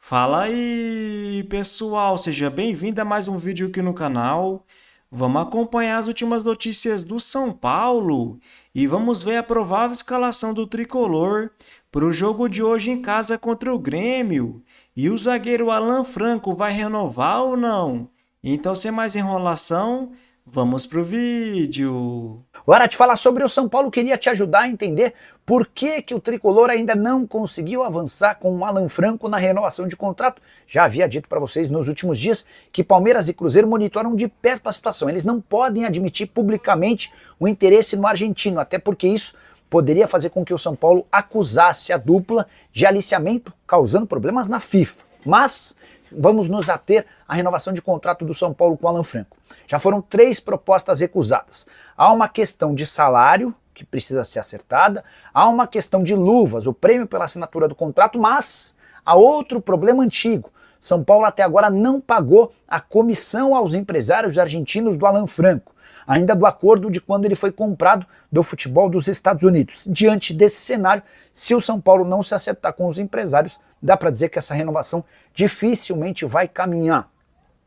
Fala aí, pessoal, seja bem-vindo a mais um vídeo aqui no canal. Vamos acompanhar as últimas notícias do São Paulo e vamos ver a provável escalação do tricolor para o jogo de hoje em casa contra o Grêmio. E o zagueiro Alan Franco vai renovar ou não? Então, sem mais enrolação, vamos pro vídeo. Agora, te falar sobre o São Paulo, queria te ajudar a entender por que o Tricolor ainda não conseguiu avançar com o Alan Franco na renovação de contrato. Já havia dito para vocês nos últimos dias que Palmeiras e Cruzeiro monitoram de perto a situação. Eles não podem admitir publicamente o interesse no argentino, até porque isso poderia fazer com que o São Paulo acusasse a dupla de aliciamento, causando problemas na FIFA. Mas vamos nos ater à renovação de contrato do São Paulo com o Alan Franco. Já foram 3 propostas recusadas. Há uma questão de salário, que precisa ser acertada, há uma questão de luvas, o prêmio pela assinatura do contrato, mas há outro problema antigo. São Paulo até agora não pagou a comissão aos empresários argentinos do Alan Franco, ainda do acordo de quando ele foi comprado do futebol dos Estados Unidos. Diante desse cenário, se o São Paulo não se acertar com os empresários, dá para dizer que essa renovação dificilmente vai caminhar.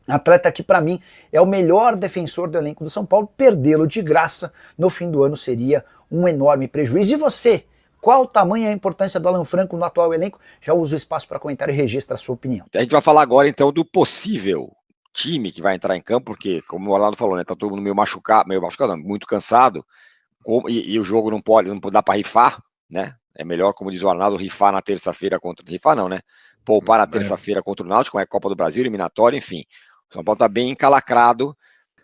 Atleta que para mim é o melhor defensor do elenco do São Paulo, perdê-lo de graça no fim do ano seria um enorme prejuízo. E você? Qual o tamanho e a importância do Alan Franco no atual elenco? Já uso o espaço para comentário e registra a sua opinião. A gente vai falar agora então do possível time que vai entrar em campo, porque, como o Orlando falou, né, tá todo mundo meio machucado, não, muito cansado, e o jogo não pode dar para rifar, né? É melhor, como diz o Arnaldo, rifar na terça-feira rifar não, né? Poupar na terça-feira contra o Náutico, como é Copa do Brasil, eliminatória, enfim. O São Paulo tá bem encalacrado.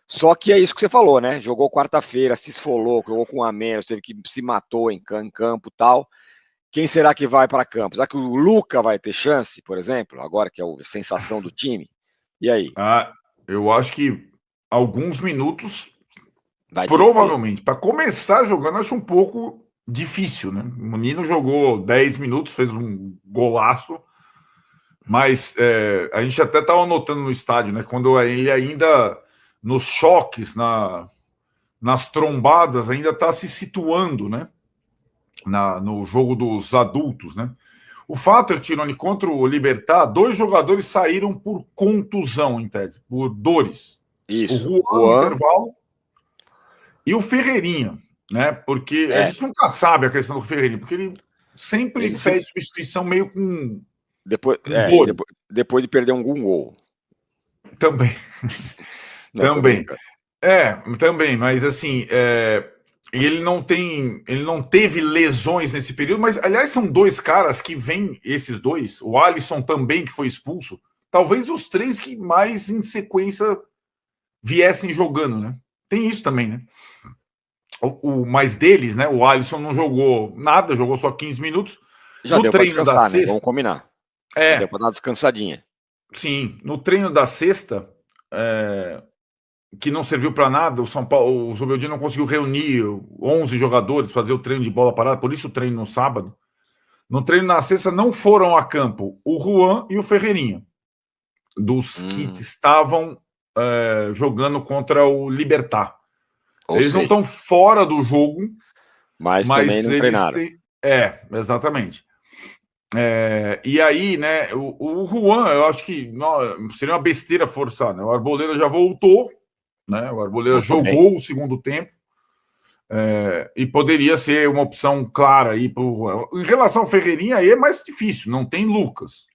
Só que é isso que você falou, né? Jogou quarta-feira, se esfolou, jogou com a menos, teve que se matou em campo e tal. Quem será que vai para campo? Será que o Luca vai ter chance, por exemplo, agora que é a sensação do time? E aí? Eu acho que alguns minutos, Vai provavelmente. Para começar jogando, acho um pouco difícil, né? O Nino jogou 10 minutos, fez um golaço, mas a gente até estava notando no estádio, né? Quando ele ainda, nos choques, nas trombadas, ainda está se situando, né? No jogo dos adultos, né? O fato é, Tironi, contra o Libertad, 2 jogadores saíram por contusão, em tese, por dores. Isso. O Juan no intervalo e o Ferreirinha, né? Porque a gente nunca sabe a questão do Ferreirinha, porque ele sempre pede substituição meio com depois de perder um gol. Também. Não, também. Também, mas assim, ele não teve lesões nesse período, mas aliás são 2 caras que vêm, esses 2, o Alisson também que foi expulso, talvez os 3 que mais em sequência viessem jogando, né? Tem isso também, né? O mais deles, né? O Alisson não jogou nada, jogou só 15 minutos. Já deu para descansar, né? Vamos combinar. Deu para dar uma descansadinha. Sim, no treino da sexta, que não serviu para nada, o São Paulo, o Zubeldia não conseguiu reunir 11 jogadores, fazer o treino de bola parada, por isso o treino no sábado. No treino na sexta não foram a campo o Juan e o Ferreirinha, dos que estavam jogando contra o Libertad. Eles não estão fora do jogo, mas também não treinaram. Exatamente. E aí, né, o Juan, eu acho que seria uma besteira forçar, né? O Arboleda já voltou, né? O Arboleda jogou o segundo tempo, e poderia ser uma opção clara aí pro... Em relação ao Ferreirinha, aí é mais difícil, não tem Lucas.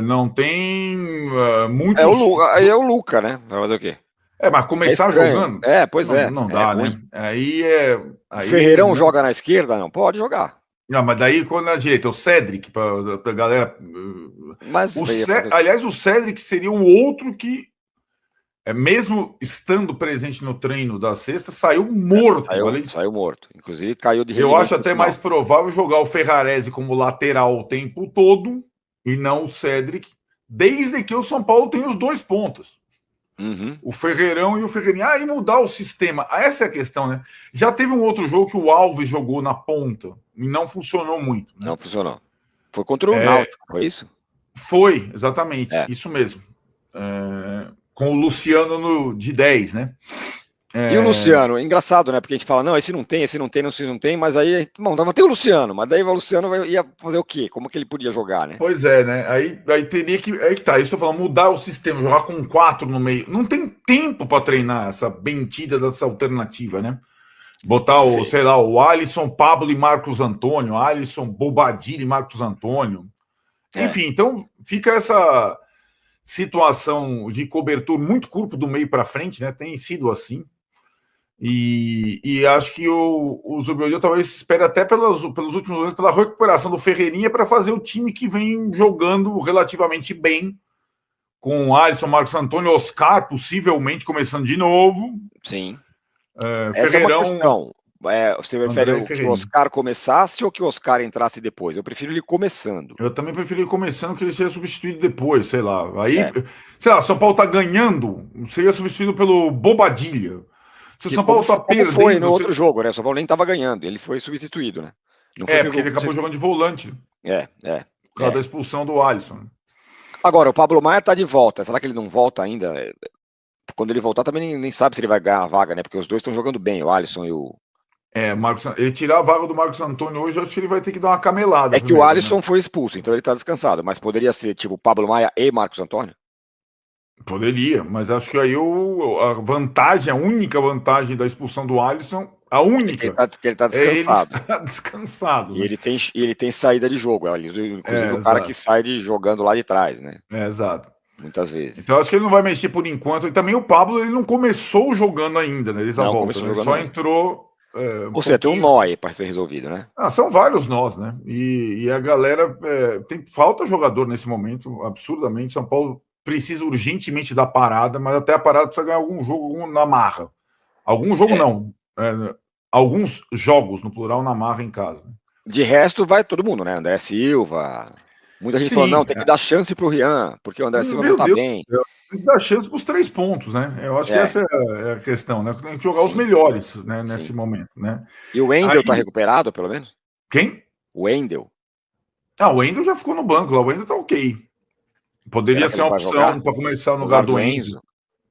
Não tem muitos... Aí é o Luca, né? Vai fazer o quê? Mas começar jogando... Pois é. Não dá, né? Aí o Ferreirão joga na esquerda? Não, pode jogar. Não, mas daí quando na direita, o Cédric, pra galera... Aliás, o Cédric seria um outro que, mesmo estando presente no treino da sexta, saiu morto. Saiu morto. Inclusive, caiu de rendimento. Eu acho até mais provável jogar o Ferrarese como lateral o tempo todo e não o Cédric, desde que o São Paulo tenha os 2 pontas. O Ferreirão e o Ferreirinha. E mudar o sistema. Essa é a questão, né? Já teve um outro jogo que o Alves jogou na ponta e não funcionou muito. Né? Não funcionou. Foi contra o Náutico, foi isso? Foi, exatamente. Isso mesmo. Com o Luciano de 10, né? E o Luciano? Engraçado, né? Porque a gente fala, não, esse não tem, esse não tem, mas aí, bom, mas tem o Luciano, mas daí o Luciano ia fazer o quê? Como que ele podia jogar, né? Pois é, né? Aí teria que. Aí que tá, isso eu tô falando, mudar o sistema, jogar com 4 no meio. Não tem tempo para treinar essa bendita dessa alternativa, né? Botar o, sei lá, o Alisson, Pablo e Marcos Antônio, Alisson, Bobadilha e Marcos Antônio. Enfim, então fica essa situação de cobertura muito curto do meio para frente, né? Tem sido assim. E acho que o Zubeldia talvez espere até pelos últimos anos, pela recuperação do Ferreirinha, para fazer o time que vem jogando relativamente bem, com o Alisson, Marcos Antônio, Oscar, possivelmente começando de novo. Sim. Essa Ferreirão, é uma questão. Você prefere que o Oscar começasse ou que o Oscar entrasse depois? Eu prefiro ele começando. Eu também prefiro ele começando, que ele seja substituído depois, sei lá. Aí, sei lá, São Paulo tá ganhando, seria substituído pelo Bobadilha. Se o São Paulo tá perdendo... foi no outro jogo, né? O São Paulo nem tava ganhando, ele foi substituído, né? Não foi porque ele acabou jogando de volante. Por causa da expulsão do Alisson. Agora, o Pablo Maia tá de volta. Será que ele não volta ainda? Quando ele voltar, também nem sabe se ele vai ganhar a vaga, né? Porque os dois estão jogando bem, o Alisson e o... ele tirar a vaga do Marcos Antônio hoje, eu acho que ele vai ter que dar uma camelada. Que o Alisson, né, foi expulso, então ele tá descansado. Mas poderia ser, tipo, Pablo Maia e Marcos Antônio? Poderia, mas acho que aí a vantagem, a única vantagem da expulsão do Alisson, a única... que ele tá descansado. Ele está descansado. E né? ele tem saída de jogo, inclusive o cara que sai jogando lá de trás, né? Exato. Muitas vezes. Então acho que ele não vai mexer por enquanto. E também o Pablo, ele não começou jogando ainda, né? Ele só entrou... Ou seja, tem um nó aí para ser resolvido, né? São vários nós, né? E a galera... falta jogador nesse momento, absurdamente. São Paulo precisa urgentemente da parada, mas até a parada precisa ganhar algum jogo na marra. Algum jogo não. Alguns jogos, no plural, na marra em casa. De resto, vai todo mundo, né? André Silva. Muita gente falou, não, tem que dar chance pro Rian, porque o André Silva não tá bem. Tem que dar chance pros 3 pontos, né? Eu acho que essa é a questão, né? Tem que jogar os melhores, né, nesse momento, né? E o Wendel tá recuperado, pelo menos? Quem? O Wendel. O Wendel já ficou no banco lá, o Wendel tá ok. Poderia ser uma opção para começar no lugar do Enzo,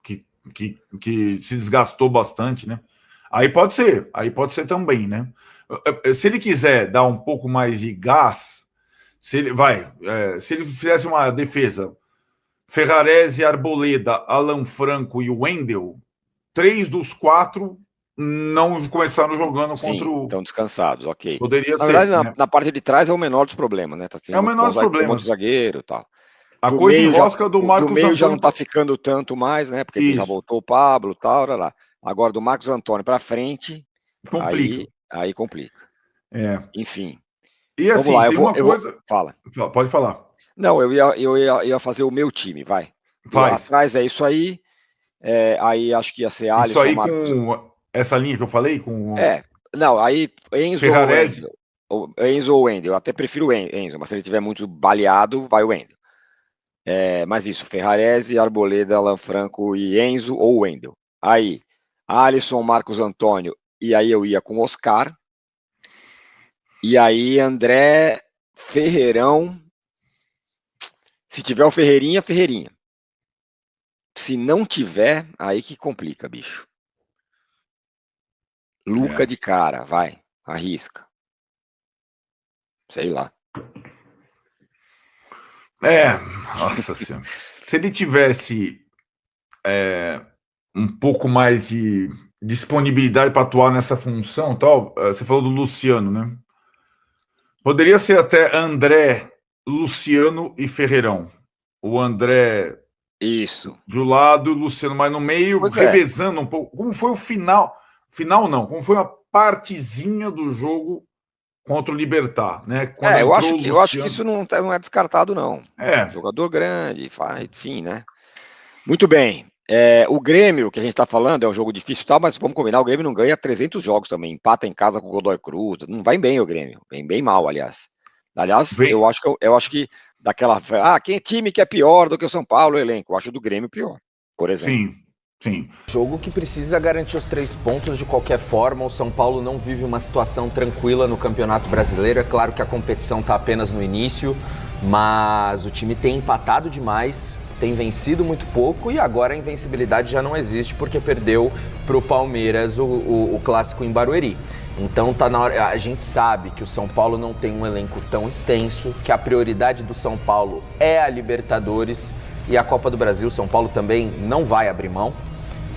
que se desgastou bastante, né? Aí pode ser também, né? Se ele quiser dar um pouco mais de gás, se ele fizesse uma defesa, Ferrarese, Arboleda, Alan Franco e Wendel, 3 dos 4 não começaram jogando contra o... estão descansados, ok. Poderia ser. Na verdade, na parte de trás é o menor dos problemas, né? É o menor dos problemas. Do zagueiro e tal. A coisa enrosca do Marcos Antônio. Do meio já não tá Antônio... ficando tanto mais, né? Porque já voltou o Pablo e tal, lá. Agora, do Marcos Antônio para frente, complica. Aí complica. Enfim. E assim, vamos lá, tem uma coisa... Fala. Pode falar. Não, eu ia fazer o meu time, vai. Lá atrás é isso aí. Aí acho que ia ser Alisson. Isso aí Marcos... com essa linha que eu falei? Não, aí Enzo Ferrarese. ou Wendel. Eu até prefiro o Enzo, mas se ele tiver muito baleado, vai o Wendel. Mas isso, Ferrarese, Arboleda, Alan Franco e Enzo ou Wendel. Aí, Alisson, Marcos Antônio, e aí eu ia com Oscar. E aí, André, Ferreirão. Se tiver o Ferreirinha, Ferreirinha. Se não tiver, aí que complica, bicho. Luca de cara, vai, arrisca. Sei lá. Nossa senhora. Se ele tivesse um pouco mais de disponibilidade para atuar nessa função, tal, você falou do Luciano, né? Poderia ser até André, Luciano e Ferreirão. O André isso de um lado e o Luciano mais no meio, revezando um pouco. Como foi o final? Final não, como foi uma partezinha do jogo contra o Libertad, né? Eu acho que isso não é descartado, não. Jogador grande, enfim, né? Muito bem. O Grêmio, que a gente está falando, é um jogo difícil e tal, mas vamos combinar, o Grêmio não ganha 300 jogos também, empata em casa com o Godoy Cruz, não vai bem o Grêmio, vem bem mal, aliás. Eu acho que daquela... quem time que é pior do que o São Paulo, o elenco? Eu acho do Grêmio pior, por exemplo. Sim. Jogo que precisa garantir os 3 pontos de qualquer forma. O São Paulo não vive uma situação tranquila no Campeonato Brasileiro. É claro que a competição está apenas no início, mas o time tem empatado demais tem vencido muito pouco e agora a invencibilidade já não existe porque perdeu para o Palmeiras o clássico em Barueri. Então tá na hora, a gente sabe que o São Paulo não tem um elenco tão extenso, que a prioridade do São Paulo é a Libertadores e a Copa do Brasil. O São Paulo também não vai abrir mão.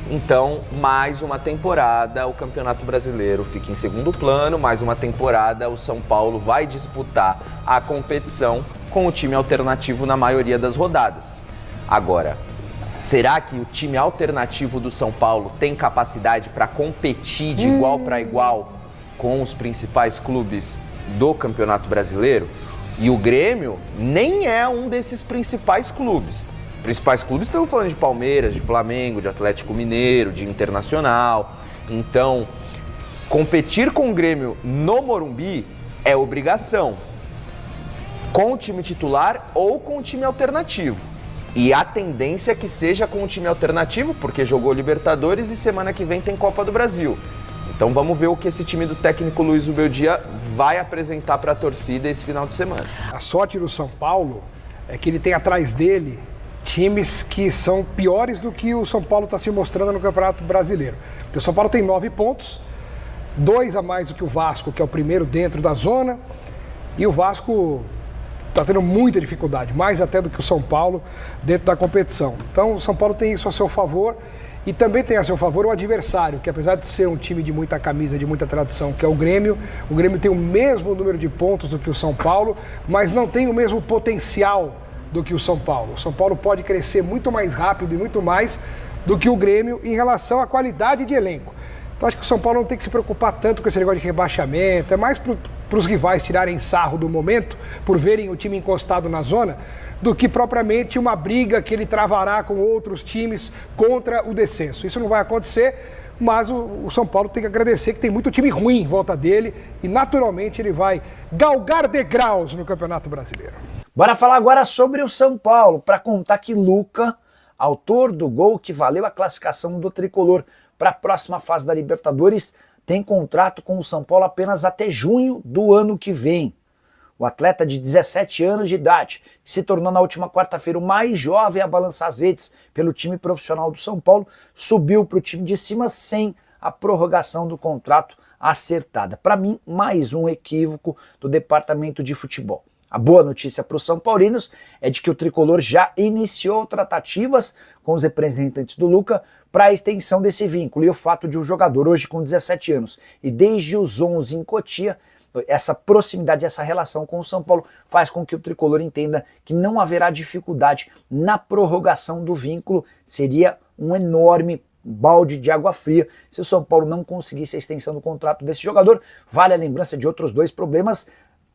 Então, mais uma temporada, o Campeonato Brasileiro fica em segundo plano, mais uma temporada o São Paulo vai disputar a competição com o time alternativo na maioria das rodadas. Agora, será que o time alternativo do São Paulo tem capacidade para competir de igual para igual com os principais clubes do Campeonato Brasileiro? E o Grêmio nem é um desses principais clubes. Principais clubes, estamos falando de Palmeiras, de Flamengo, de Atlético Mineiro, de Internacional. Então, competir com o Grêmio no Morumbi é obrigação, com o time titular ou com o time alternativo. E a tendência é que seja com o time alternativo, porque jogou Libertadores e semana que vem tem Copa do Brasil. Então vamos ver o que esse time do técnico Luiz Ubeldia vai apresentar para a torcida esse final de semana. A sorte do São Paulo é que ele tem atrás dele times que são piores do que o São Paulo está se mostrando no Campeonato Brasileiro. Porque o São Paulo tem 9 pontos, 2 a mais do que o Vasco, que é o primeiro dentro da zona, e o Vasco está tendo muita dificuldade, mais até do que o São Paulo dentro da competição. Então o São Paulo tem isso a seu favor e também tem a seu favor o adversário, que apesar de ser um time de muita camisa, de muita tradição, que é o Grêmio tem o mesmo número de pontos do que o São Paulo, mas não tem o mesmo potencial do que o São Paulo. O São Paulo pode crescer muito mais rápido e muito mais do que o Grêmio em relação à qualidade de elenco. Então acho que o São Paulo não tem que se preocupar tanto com esse negócio de rebaixamento, é mais para os rivais tirarem sarro do momento, por verem o time encostado na zona, do que propriamente uma briga que ele travará com outros times contra o descenso. Isso não vai acontecer, mas o São Paulo tem que agradecer que tem muito time ruim em volta dele e naturalmente ele vai galgar degraus no Campeonato Brasileiro. Bora falar agora sobre o São Paulo, para contar que Luca, autor do gol que valeu a classificação do Tricolor para a próxima fase da Libertadores, tem contrato com o São Paulo apenas até junho do ano que vem. O atleta de 17 anos de idade, que se tornou na última quarta-feira o mais jovem a balançar as redes pelo time profissional do São Paulo, subiu para o time de cima sem a prorrogação do contrato acertada. Para mim, mais um equívoco do departamento de futebol. A boa notícia para os São Paulinos é de que o Tricolor já iniciou tratativas com os representantes do Luca para a extensão desse vínculo. E o fato de um jogador hoje com 17 anos e desde os 11 em Cotia, essa proximidade, essa relação com o São Paulo faz com que o Tricolor entenda que não haverá dificuldade na prorrogação do vínculo. Seria um enorme balde de água fria se o São Paulo não conseguisse a extensão do contrato desse jogador. Vale a lembrança de outros dois problemas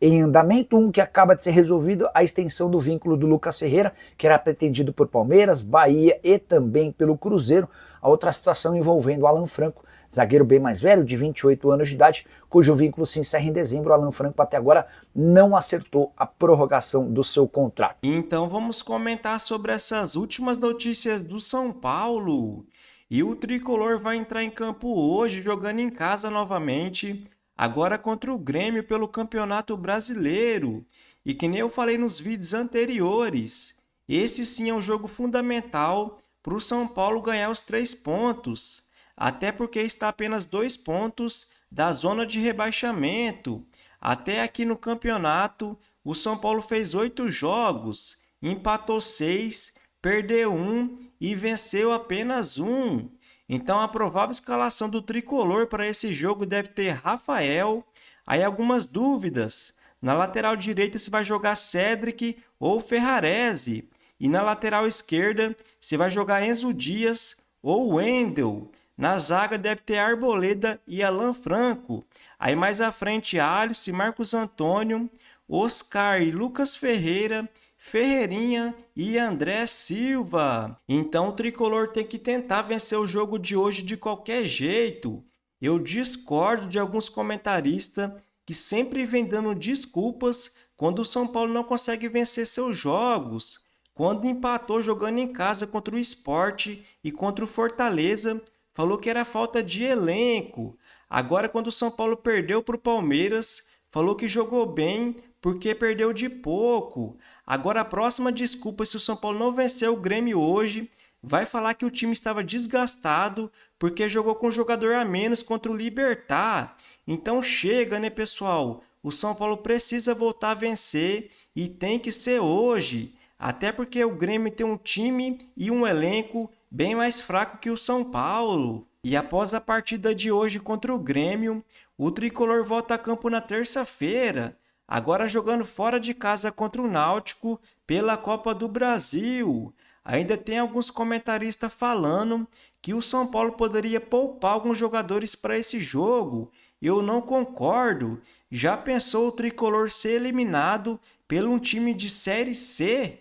em andamento, um que acaba de ser resolvido, a extensão do vínculo do Lucas Ferreira, que era pretendido por Palmeiras, Bahia e também pelo Cruzeiro. A outra situação envolvendo o Alan Franco, zagueiro bem mais velho, de 28 anos de idade, cujo vínculo se encerra em dezembro. O Alan Franco até agora não acertou a prorrogação do seu contrato. Então vamos comentar sobre essas últimas notícias do São Paulo. E o Tricolor vai entrar em campo hoje, jogando em casa novamente, agora contra o Grêmio pelo Campeonato Brasileiro. E que nem eu falei nos vídeos anteriores, esse sim é um jogo fundamental para o São Paulo ganhar os 3 pontos. Até porque está apenas 2 pontos da zona de rebaixamento. Até aqui no campeonato, o São Paulo fez 8 jogos, empatou 6, perdeu 1 e venceu apenas 1. Então a provável escalação do Tricolor para esse jogo deve ter Rafael. Aí algumas dúvidas. Na lateral direita se vai jogar Cédric ou Ferrarese. E na lateral esquerda se vai jogar Enzo Dias ou Wendel. Na zaga deve ter Arboleda e Alan Franco. Aí mais à frente Alisson, Marcos Antônio, Oscar e Lucas Ferreira, Ferreirinha e André Silva. Então o Tricolor tem que tentar vencer o jogo de hoje de qualquer jeito. Eu discordo de alguns comentaristas que sempre vêm dando desculpas quando o São Paulo não consegue vencer seus jogos. Quando empatou jogando em casa contra o Sport e contra o Fortaleza, falou que era falta de elenco. Agora, quando o São Paulo perdeu para o Palmeiras, falou que jogou bem porque perdeu de pouco. Agora a próxima desculpa se o São Paulo não venceu o Grêmio hoje, vai falar que o time estava desgastado porque jogou com um jogador a menos contra o Libertad. Então chega, né, pessoal? O São Paulo precisa voltar a vencer e tem que ser hoje. Até porque o Grêmio tem um time e um elenco bem mais fraco que o São Paulo. E após a partida de hoje contra o Grêmio, o tricolor volta a campo na terça-feira, agora jogando fora de casa contra o Náutico pela Copa do Brasil. Ainda tem alguns comentaristas falando que o São Paulo poderia poupar alguns jogadores para esse jogo. Eu não concordo. Já pensou o tricolor ser eliminado por um time de Série C?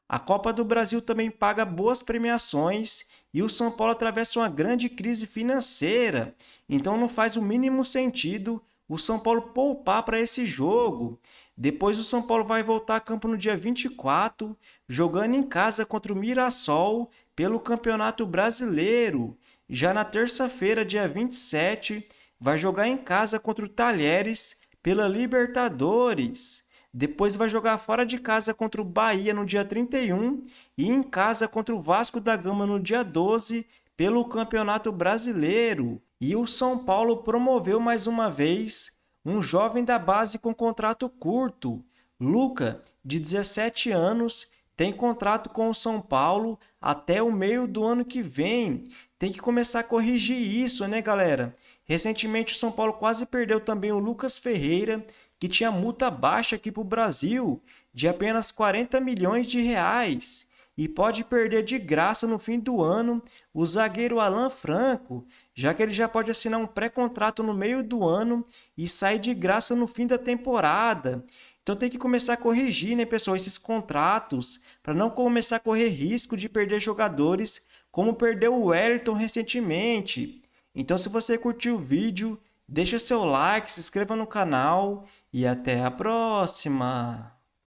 A Copa do Brasil também paga boas premiações e o São Paulo atravessa uma grande crise financeira. Então não faz o mínimo sentido o São Paulo poupar para esse jogo. Depois o São Paulo vai voltar a campo no dia 24, jogando em casa contra o Mirassol pelo Campeonato Brasileiro. Já na terça-feira, dia 27, vai jogar em casa contra o Talheres pela Libertadores. Depois vai jogar fora de casa contra o Bahia no dia 31 e em casa contra o Vasco da Gama no dia 12 pelo Campeonato Brasileiro. E o São Paulo promoveu mais uma vez um jovem da base com contrato curto. Luca, de 17 anos, tem contrato com o São Paulo até o meio do ano que vem. Tem que começar a corrigir isso, né, galera? Recentemente o São Paulo quase perdeu também o Lucas Ferreira, que tinha multa baixa aqui para o Brasil, de apenas 40 milhões de reais. E pode perder de graça no fim do ano o zagueiro Alan Franco, já que ele já pode assinar um pré-contrato no meio do ano e sair de graça no fim da temporada. Então tem que começar a corrigir, né, pessoal, esses contratos, para não começar a correr risco de perder jogadores, como perdeu o Wellington recentemente. Então se você curtiu o vídeo, deixa seu like, se inscreva no canal e até a próxima!